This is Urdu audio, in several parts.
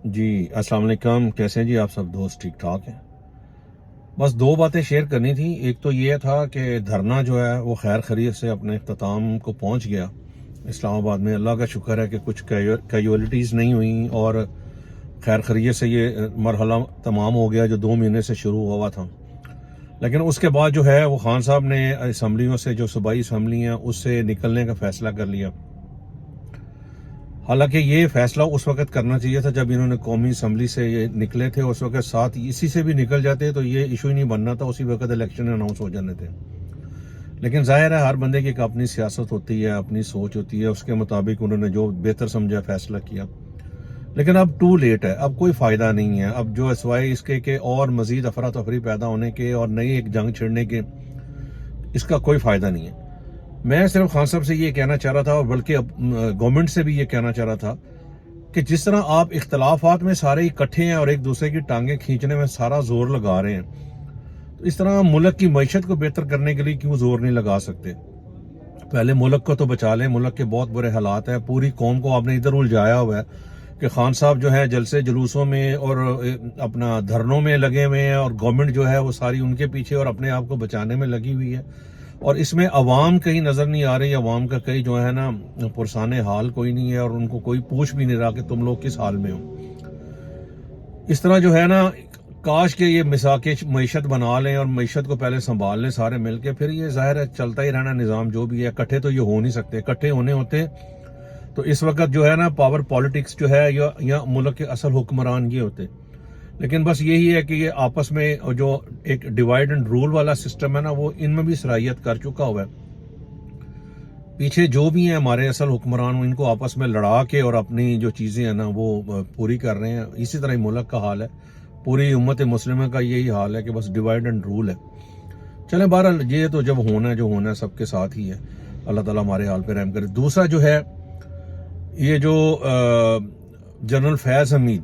جی السلام علیکم، کیسے ہیں جی آپ سب دوست؟ ٹھیک ٹھاک ہیں؟ بس دو باتیں شیئر کرنی تھی۔ ایک تو یہ تھا کہ دھرنا جو ہے وہ خیر خیریت سے اپنے اختتام کو پہنچ گیا اسلام آباد میں۔ اللہ کا شکر ہے کہ کچھ کیجولیٹیز نہیں ہوئیں اور خیر خیریت سے یہ مرحلہ تمام ہو گیا جو 2 مہینے سے شروع ہوا تھا۔ لیکن اس کے بعد جو ہے وہ خان صاحب نے اسمبلیوں سے، جو صوبائی اسمبلی ہیں، اس سے نکلنے کا فیصلہ کر لیا۔ حالانکہ یہ فیصلہ اس وقت کرنا چاہیے تھا جب انہوں نے قومی اسمبلی سے یہ نکلے تھے، اس وقت ساتھ اسی سے بھی نکل جاتے تو یہ ایشو ہی نہیں بننا تھا، اسی وقت الیکشن اناؤنس ہو جانے تھے۔ لیکن ظاہر ہے ہر بندے کی ایک اپنی سیاست ہوتی ہے، اپنی سوچ ہوتی ہے، اس کے مطابق انہوں نے جو بہتر سمجھا فیصلہ کیا۔ لیکن اب ٹو لیٹ ہے، اب کوئی فائدہ نہیں ہے، اب جو سوائے اس کے کہ اور مزید افراتفری پیدا ہونے کے اور نئی ایک جنگ چھڑنے کے، اس کا کوئی فائدہ نہیں ہے۔ میں صرف خان صاحب سے یہ کہنا چاہ رہا تھا، اور بلکہ گورنمنٹ سے بھی یہ کہنا چاہ رہا تھا کہ جس طرح آپ اختلافات میں سارے اکٹھے ہیں اور ایک دوسرے کی ٹانگیں کھینچنے میں سارا زور لگا رہے ہیں، تو اس طرح ملک کی معیشت کو بہتر کرنے کے لیے کیوں زور نہیں لگا سکتے؟ پہلے ملک کو تو بچا لیں، ملک کے بہت برے حالات ہیں، پوری قوم کو آپ نے ادھر الجھایا ہوا ہے کہ خان صاحب جو ہے جلسے جلوسوں میں اور اپنا دھرنوں میں لگے ہوئے ہیں، اور گورنمنٹ جو ہے وہ ساری ان کے پیچھے اور اپنے آپ کو بچانے میں لگی ہوئی ہے، اور اس میں عوام کہیں نظر نہیں آ رہی۔ عوام کا کئی جو ہے نا پرسان حال کوئی نہیں ہے، اور ان کو کوئی پوچھ بھی نہیں رہا کہ تم لوگ کس حال میں ہو۔ اس طرح جو ہے نا، کاش کہ یہ مساق معیشت بنا لیں اور معیشت کو پہلے سنبھال لیں سارے مل کے، پھر یہ ظاہر ہے چلتا ہی رہنا نظام جو بھی ہے۔ اکٹھے تو یہ ہو نہیں سکتے، اکٹھے ہونے ہوتے تو اس وقت جو ہے نا پاور پالیٹکس جو ہے یا ملک کے اصل حکمران یہ ہوتے۔ لیکن بس یہی ہے کہ یہ آپس میں جو ایک ڈیوائڈ اینڈ رول والا سسٹم ہے نا، وہ ان میں بھی صلاحیت کر چکا ہوا ہے۔ پیچھے جو بھی ہیں ہمارے اصل حکمران، ان کو آپس میں لڑا کے اور اپنی جو چیزیں ہیں نا وہ پوری کر رہے ہیں۔ اسی طرح ہی ملک کا حال ہے، پوری امت مسلمہ کا یہی حال ہے کہ بس ڈیوائڈ اینڈ رول ہے۔ چلیں بہرحال یہ تو جب ہونا ہے، جو ہونا ہے سب کے ساتھ ہی ہے۔ اللہ تعالیٰ ہمارے حال پہ رحم کرے۔ دوسرا جو ہے یہ جو جنرل فیض حمید،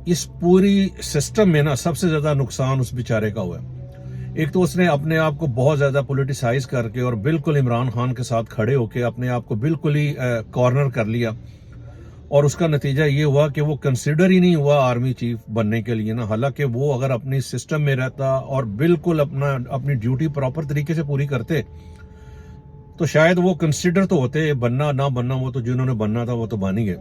اس پوری سسٹم میں نا سب سے زیادہ نقصان اس بیچارے کا ہوا ہے۔ ایک تو اس نے اپنے آپ کو بہت زیادہ پولیٹیسائز کر کے اور بالکل عمران خان کے ساتھ کھڑے ہو کے اپنے آپ کو بالکل ہی کارنر کر لیا، اور اس کا نتیجہ یہ ہوا کہ وہ کنسیڈر ہی نہیں ہوا آرمی چیف بننے کے لیے نا۔ حالانکہ وہ اگر اپنی سسٹم میں رہتا اور بالکل اپنی ڈیوٹی پراپر طریقے سے پوری کرتے تو شاید وہ کنسیڈر تو ہوتے، بننا نہ بننا وہ تو جنہوں نے بننا تھا وہ تو بن ہی گئے۔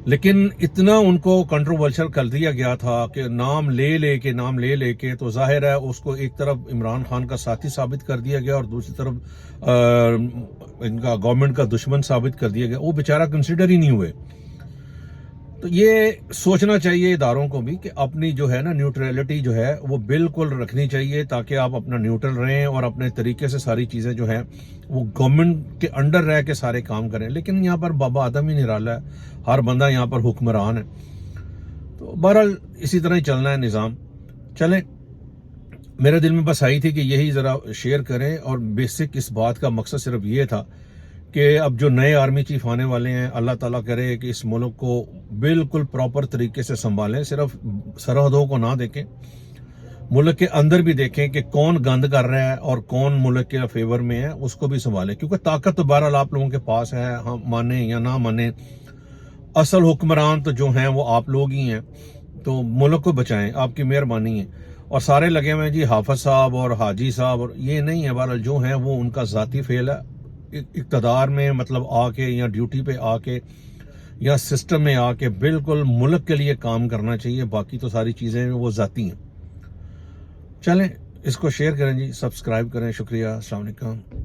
لیکن اتنا ان کو کنٹروورشل کر دیا گیا تھا کہ نام لے کے تو ظاہر ہے اس کو ایک طرف عمران خان کا ساتھی ثابت کر دیا گیا اور دوسری طرف ان کا گورنمنٹ کا دشمن ثابت کر دیا گیا۔ وہ بیچارہ کنسیڈر ہی نہیں ہوئے۔ تو یہ سوچنا چاہیے اداروں کو بھی کہ اپنی جو ہے نا نیوٹرلٹی جو ہے وہ بالکل رکھنی چاہیے، تاکہ آپ اپنا نیوٹرل رہیں اور اپنے طریقے سے ساری چیزیں جو ہیں وہ گورنمنٹ کے انڈر رہ کے سارے کام کریں۔ لیکن یہاں پر بابا آدم ہی نرالا ہے، ہر بندہ یہاں پر حکمران ہے۔ تو بہرحال اسی طرح ہی چلنا ہے نظام۔ چلیں، میرے دل میں بس آئی تھی کہ یہی ذرا شیئر کریں، اور بیسک اس بات کا مقصد صرف یہ تھا کہ اب جو نئے آرمی چیف آنے والے ہیں، اللہ تعالیٰ کرے کہ اس ملک کو بالکل پراپر طریقے سے سنبھالیں، صرف سرحدوں کو نہ دیکھیں، ملک کے اندر بھی دیکھیں کہ کون گند کر رہا ہے اور کون ملک کے فیور میں ہے، اس کو بھی سنبھالیں، کیونکہ طاقت تو بہرحال آپ لوگوں کے پاس ہے، ہم مانیں یا نہ مانیں، اصل حکمران تو جو ہیں وہ آپ لوگ ہی ہیں۔ تو ملک کو بچائیں، آپ کی مہربانی ہے۔ اور سارے لگے ہوئے ہیں جی حافظ صاحب اور حاجی صاحب، اور یہ نہیں ہے، بہرحال جو ہیں وہ ان کا ذاتی فعل ہے۔ اقتدار میں مطلب آ کے یا ڈیوٹی پہ آ کے یا سسٹم میں آ کے بالکل ملک کے لیے کام کرنا چاہیے، باقی تو ساری چیزیں وہ ذاتی ہیں۔ چلیں اس کو شیئر کریں جی، سبسکرائب کریں، شکریہ، السلام علیکم۔